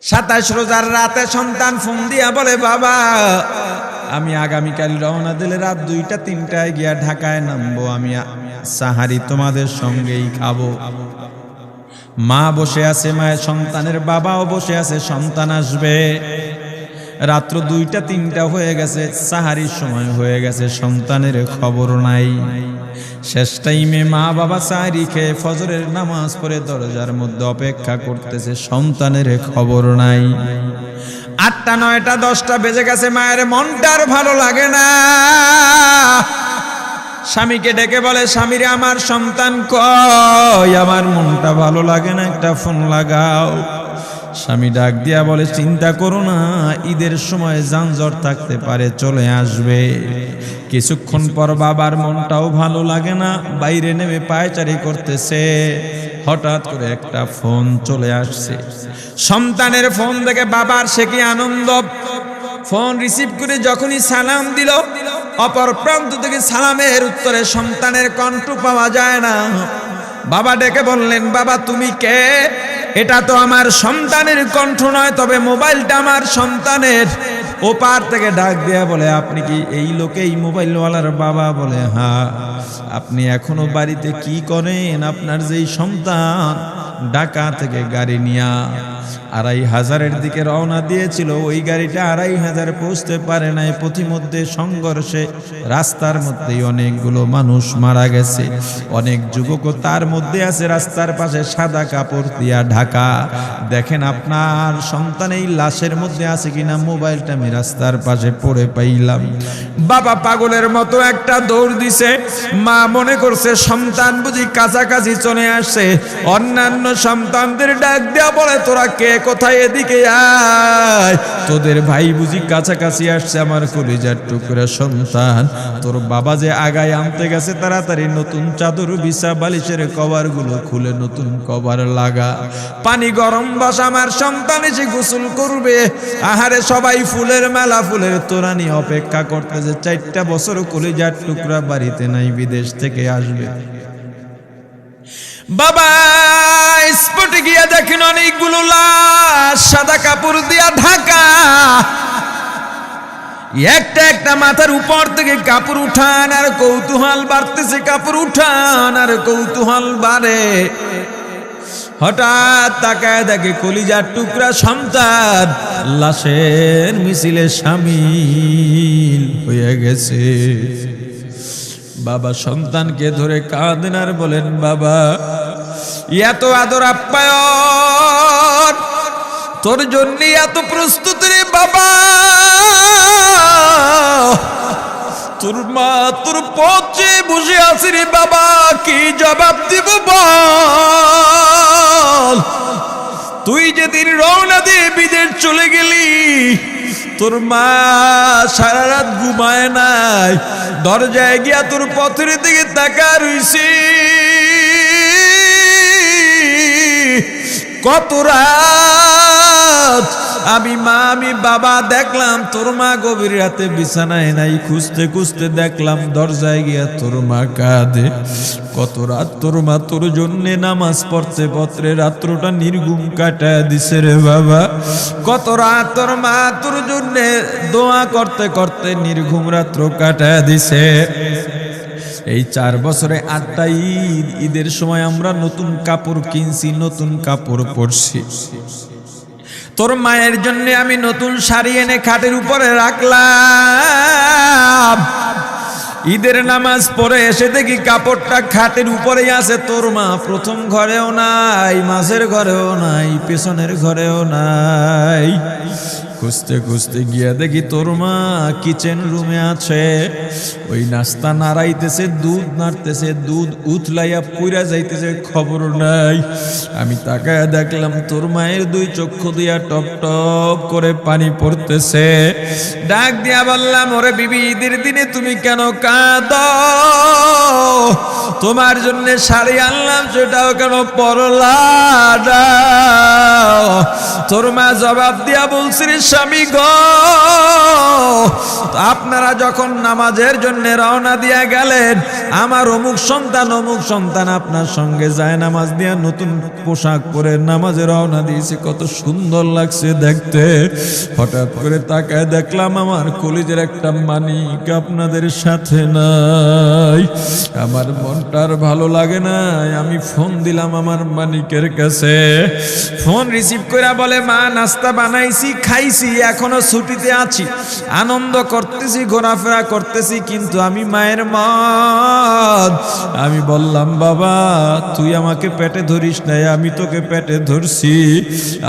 27 রোজার রাতে সন্তান ফোন দিয়া বলে, বাবা আমি আগামীকাল রওনা দিলে রাত 2টা-3টায় গিয়া ঢাকায় নামবো, আমি সাহারি তোমাদের সঙ্গেই খাবো। মা বসে আছে, মায়ের সন্তানের বাবাও বসে আছে, সন্তান আসবে। রাত্র 2টা-3টা হয়ে গেছে, সাহারির সময় হয়ে গেছে, সন্তানের খবর নাই। শেষ টাইমে মা বাবা সাহারি খেয়ে ফজরের নামাজ পড়ে দরজার মধ্যে অপেক্ষা করতেছে, সন্তানের খবর নাই। 8টা, 9টা, 10টা বেজে গেছে, মায়ের মনটার ভালো লাগে না। স্বামীকে ডেকে বলে, স্বামীরে আমার সন্তান কই, আমার মনটা ভালো লাগে না, একটা ফোন লাগাও। স্বামী ডাক দিয়া বলে, চিন্তা করো না, ঈদের সময় যানজট থাকতে পারে, চলে আসবে। কিছুক্ষণ পর বাবার মনটাও ভালো লাগে না, বাইরে নেমে পায়চারি করতেছে। হঠাৎ করে একটা ফোন চলে আসছে, সন্তানের ফোন দেখে বাবার সে কি আনন্দ। ফোন রিসিভ করে যখনই সালাম দিল, অপর প্রান্ত থেকে সালামের উত্তরে সন্তানের কণ্ঠ পাওয়া যায় না। বাবা ডেকে বললেন, বাবা তুমি কে? এটা তো আমার সন্তানের কণ্ঠ নয়, তবে মোবাইলটা আমার সন্তানের। ওপার থেকে ডাক দেয়া বলে, আপনি কি এই লোকে, এই মোবাইলওয়ালার বাবা? বলে, হ্যাঁ। আপনি এখনো বাড়িতে কি করেন? আপনার যেই সন্তান ঢাকা থেকে গাড়ি নিয়া 2500-এর দিকে রওনা দিয়েছিল, ওই গাড়িটা 2500 পৌঁছতে পারে নাই। পথিমধ্যে সংঘর্ষে রাস্তার মধ্যেই অনেকগুলো মানুষ মারা গেছে, অনেক যুবকও তার মধ্যে আছে। রাস্তার পাশে সাদা কাপড় দিয়া ঢাকা। দেখেন আপনার সন্তান এই লাশের মধ্যে আছে কিনা। মোবাইলটা আমি রাস্তার পাশে পড়ে পাইলাম। বাবা পাগলের মতো একটা দৌড় দিছে। মা মনে করছে সন্তান বুঝি কাছাকাছি চলে আসছে। অন্যান্য সন্তানদের ডাক দেয়া বলে, তোরা কে, কোথায়, এদিকে আয়, তোদের ভাই বুঝি কাছাকাছি আসছে। আমার কলিজার টুকরা সন্তান, তোর বাবা যে আগায় আনতে গেছে, তাড়াতাড়ি নতুন চাদর বিছা, বালিশের কভার গুলো খুলে নতুন কভার লাগা, পানি গরম বসা, আমার সন্তান এসে গোসল করবে। আহারে সবাই ফুলের মেলা, ফুলের তোড়া নিয়ে অপেক্ষা করতেছে। 4টা বছর কলিজার টুকরা বাড়িতে নাই, বিদেশ থেকে আসবে। বাবা স্পটে গিয়া দেখেন অনেকগুলো লাশ সাদা কাপড় দিয়া ঢাকা। একটা একটা মাথার উপর থেকে কাপড় উঠান আর কৌতূহল বাড়তেছে, কাপড় উঠান আর কৌতূহল বাড়ে। হঠাৎ তাকায় দেখে কলিজার টুকরা সন্তান লাশের মিছিলে শামিল হয়ে গেছে। বাবা সন্তানকে ধরে কাঁদেন আর বলেন, বাবা এত আদর আপ্যায়ন, তোর জন্য এত প্রস্তুত রে বাবা, তোর মা তোর পথে বসে আছে রে বাবা, কি জবাব দিব বল? তুই যেদিন রওনা দিয়ে বিদেশ চলে গেলি, তোর মা সারা রাত ঘুমায় নাই, দরজায় গিয়া তোর পথের দিকে তাকা রইছি। কত রাত আমি মা আমি বাবা দেখলাম, তোর মা গভীর রাতে বিছানায় নাই, খুঁজতে খুঁজতে দেখলাম দরজায় গিয়া তোর মা কাঁদে। কত রাত তোর মা তোর জন্যে নামাজ পড়তে পড়তে রাত্রটা নির্ঘুম কাটায় দিছে রে বাবা। কত রাত তোর মা তোর জন্যে দোয়া করতে করতে নির্ঘুম রাত্র কাটায় দিছে। এই 4 বছরে 8টা ঈদ, ঈদের সময় আমরা নতুন কাপড় কিনছি, নতুন কাপড় পরছি। তোর মায়ের জন্য আমি নতুন শাড়ি এনে খাটের উপরে রাখলাম। ঈদের নামাজ পড়ে এসে দেখি কাপড়টা খাটের উপরেই আছে, তোর মা প্রথম ঘরেও নাই, মাঝের ঘরেও নাই, পেছনের ঘরেও নাই। খুঁজতে খুঁজতে গিয়া দেখি তোর মা কিচেন রুমে আছে। ওই নাস্তা নাড়াইতেছে, দুধ নাড়তেছে, দুধ উতলাইয়া পুইরা যাইতেছে, খবর নাই। আমি তাকায় দেখলাম তোর মায়ের 2 চক্ষু দিয়া টপ টপ করে পানি পড়তেছে। ডাক দিয়া বললাম, ওরে বিবি, ঈদের দিনে তুমি কেন কাঁদো? তোমার জন্য শাড়ি আনলাম, সেটাও কেন পরলা? তোর মা জবাব দিয়া বলছে, রে স্বামী গো, আপনারা যখন নামাজের জন্য রওনা দিয়া গেলেন, আমার অমুক সন্তান আপনার সঙ্গে যায় নামাজ দিয়া নতুন পোশাক পরে নামাজে রওনা দিয়েছে, কত সুন্দর লাগছে দেখতে। হঠাৎ করে তাকায় দেখলাম আমার কলিজের একটা মানিক আপনাদের সাথে নাই। আমার মনটার ভালো লাগে না, আমি ফোন দিলাম আমার মানিকের কাছে। ফোন রিসিভ করে বলে, মা নাস্তা বানাইছি, খাইছি, এখনো ছুটিতে আছি, আনন্দ করতেছি, ঘোরাফেরা করতেছি, কিন্তু আমি মায়ের মত। আমি বললাম, বাবা তুই আমাকে পেটে ধরিস নাই, আমি তোকে পেটে ধরছি।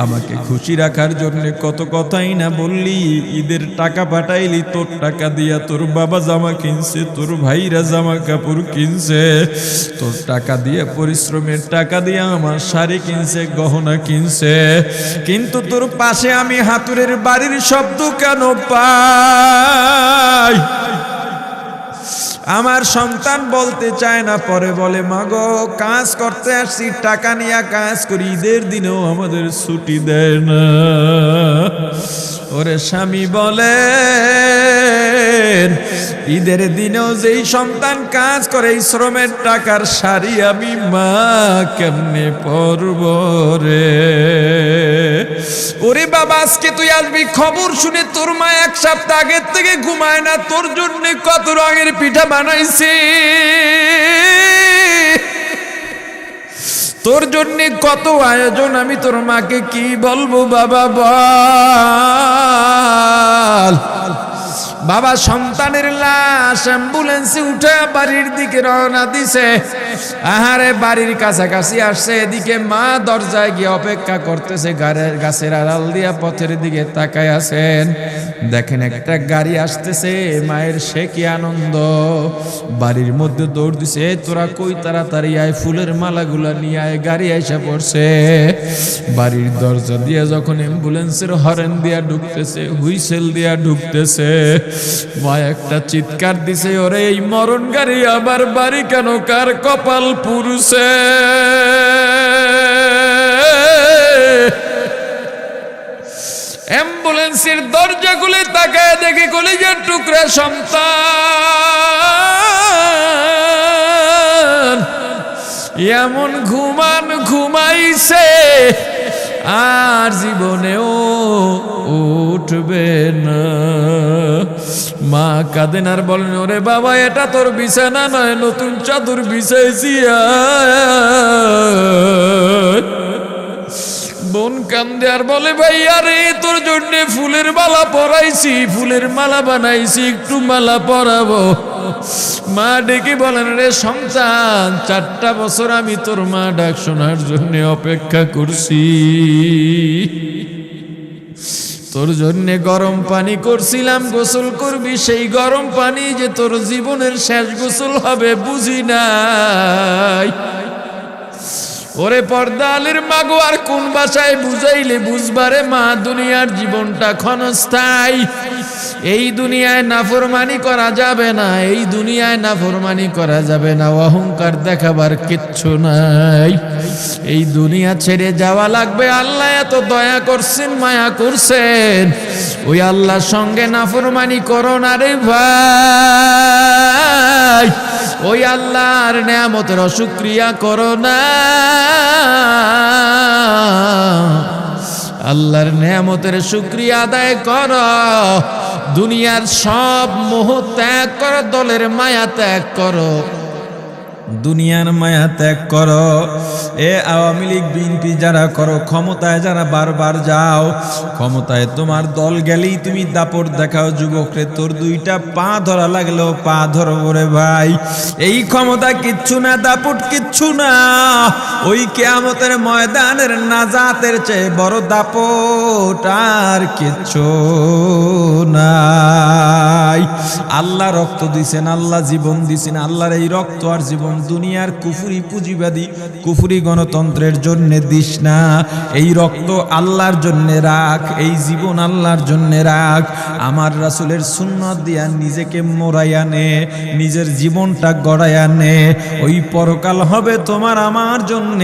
আমাকে খুশি রাখার জন্য কত কথাই না বললি, ঈদের টাকা পাঠাইলি, তোর টাকা দিয়া তোর বাবা জামা কিনছে, তোর ভাইরা জামা কাপড় কিনছে, তোর টাকা দিয়ে পরিশ্রমের টাকা দিয়ে আমার শাড়ি কিনছে, গহনা কিনছে, কিন্তু তোর পাশে আমি হাতুড়ের বাড়ির শব্দ কেন পাই? আমার সন্তান বলতে চায় না, পরে বলে, মাগো কাজ করতে আসছি, টাকা নিয়ে কাজ করি, ঈদের দিনেও আমাদের ছুটি দেয় না। ওরে স্বামী বলেন, ঈদের দিনেও যেই সন্তান কাজ করে, এই শ্রমের টাকার শাড়ি আমি মা কেমনে পরব রে? ওরে বাবা, আজকে তুই আসবি, খবর শুনে তোর মা এক সপ্তাহ আগের থেকে ঘুমায় না, তোর জন্য কত রঙের পিঠা বানাইছি, তোর জন্য কত আয়োজন, আমি তোর মাকে কি বলবো বাবা বল। বাবা সন্তানের লাশ অ্যাম্বুলেন্সে উঠে বাড়ির দিকে রওনা দিছে। আহারে বাড়ির কাছাকাছি আসছে, এদিকে মা দরজায় গিয়ে অপেক্ষা করতেছে, গাছের আড়াল দিয়া পথের দিকে তাকায় আছেন। দেখেন একটা গাড়ি আসতেছে, মায়ের সে কি আনন্দ, বাড়ির মধ্যে দৌড় দিছে, তোরা কই তাড়াতাড়ি আয়, ফুলের মালাগুলা নিয়ে আয়, গাড়ি আইসা পড়ছে। বাড়ির দরজা দিয়ে যখন অ্যাম্বুলেন্সের হরেন দিয়া ঢুকতেছে, হুইসেল দিয়া ঢুকতেছে, মা একটা চিৎকার দিছে, ওরে এই মরণ গাড়ি আবার বাড়ি কেন, কার কপাল পুরুষে? অ্যাম্বুলেন্সের দরজা খুলে তাকায় দেখে কলিজার টুকরা সন্তান এমন ঘুমাইছে, আর জীবনেও উঠবে না। মা কাঁদেন আর বলেন, ওরে বাবা এটা তোর বিছানা নয়, নতুন চাদর বিছাইছি। বোন কান্দে আর বলে, ভাই আরে তোর জন্য ফুলের মালা পরাইছি, ফুলের মালা বানাইছি, একটু মালা পরাবো। মা ডেকে বলেন, রে সন্তান, 4টা বছর আমি তোর মা ডাক শোনার জন্য অপেক্ষা করছি, তোর জন্য গরম পানি করছিলাম, গোসল করবি, সেই গরম পানি যে তোর জীবনের শেষ গোসল হবে বুঝি নাই। ওরে পর্দালের মাগো, আর কোন ভাষায় বুঝাইলে বুঝবারে মা, দুনিয়ার জীবনটা ক্ষণস্থায়ী, এই দুনিয়ায় নাফরমানি করা যাবে না, এই দুনিয়ায় নাফরমানি করা যাবে না, অহংকার দেখাবার কিচ্ছু নাই, এই দুনিয়া ছেড়ে যাওয়া লাগবে। আল্লাহ এত দয়া করছেন, মায়া করছেন, ওই আল্লাহর সঙ্গে নাফরমানি করো না রে ভাই, ওই আল্লাহর নেয়ামতের অশুকরিয়া করো না, আল্লাহর নেয়ামতের শুকরিয়া আদায় করো, দুনিয়ার সব মোহ ত্যাগ করো, দলের মায়া ত্যাগ করো, দুনিয়ার মায়া ত্যাগ করো। এ আওয়ামী লীগ বিএনপি যারা করো, ক্ষমতায় যারা বারবার যাও, ক্ষমতায় তোমার দল গেলেই তুমি দাপট দেখাও, যুবকরে তোর 2টা পা ধরা লাগলেও পা ধরো রে ভাই, এই ক্ষমতা কিচ্ছু না, দাপট কিচ্ছু না, ওই কিয়ামতের ময়দানের নাজাতের চেয়ে বড় দাপট আর কিচ্ছু নাই। আল্লাহ রক্ত দিছেন, আল্লাহ জীবন দিছেন, আল্লাহর এই রক্ত আর জীবন দুনিয়ার কুফরি পুঁজিবাদী কুফরি গণতন্ত্রের জন্য দিস না, এই রক্ত আল্লাহর জন্য রাখ, এই জীবন আল্লাহর জন্য রাখ। আমার রাসূলের সুন্নাত দিয়া নিজেকে মোড়াইয়া নে, নিজের জীবনটা গড়াইয়া নে, ওই পরকাল হবে তোমার আমার জন্য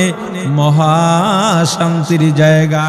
মহা শান্তির জায়গা।